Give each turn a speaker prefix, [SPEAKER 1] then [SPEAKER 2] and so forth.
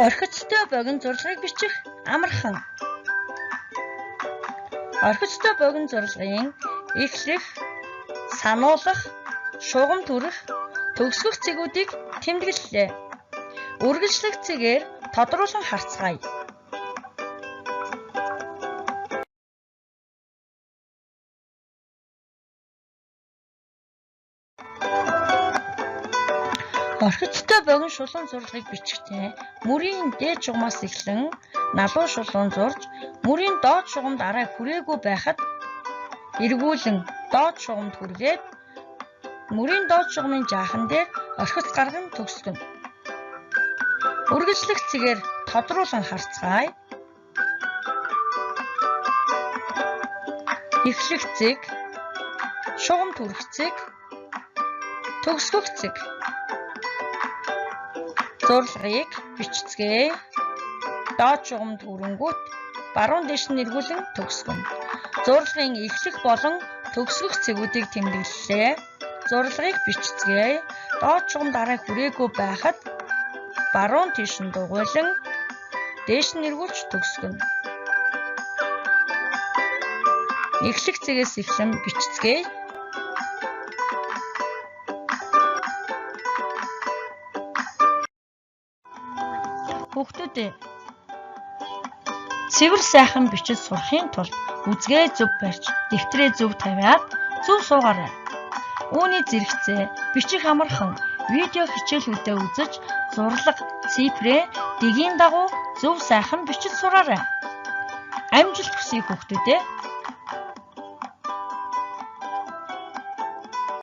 [SPEAKER 1] Орхицтой богино зурлагыг бичих амархан. Орхицтой богино зурлагын эхлэх, сануулгах, шугам түрэх, төгсгөх цэгүүдийг тэмдэглэлээ. Үргэлжлэх цэгээр тодруулан харцгаая. Орхицтой богино шулуун зурлагыг бичихтэй мөрийн дээд шугамаас эхлэн налуу шулуун зурж, мөрийн доод шугамд арай хүрээгүй байхад эргүүлэн доод шугамд хүргээд мөрийн доод шугамын жаахан дээр орхиц гарган төгсгөнө. Үргэлжлэх цэгээр тодруулан харцгаая. Эхлэх цэг, шугам түрэх цэг, төгсгөх цэг. Зурлагыг бичцгээе. Доод шугамд хүрэнгүүт баруун дэш нь эргүүлэн төгсгөнө. Зурлагын эхлэх болон төгсгөх цэгүүдийг тэмдэглэлээ. Зурлагыг бичцгээе. Доод шугамд арай хүрээгүй байхад баруун тийш нь дугуйлан дээш нь эргүүлж төгсгөнө. Эхлэх цэгээс эхлэн бичцгээе. Хүүхдүүдээ цэвэр сайхан бичиж сурахын тулд үзгээ зөв барьж, дэвтрээ зөв тавиад зөв суугаарай. Үүний зэрэгцээ бичих амархан видео хичээлүүдээ үзэж, зурлага, цифрээ дэгийн дагуу зөв сайхан бичиж сураарай. Амжилт хүсье хүүхдүүдээ.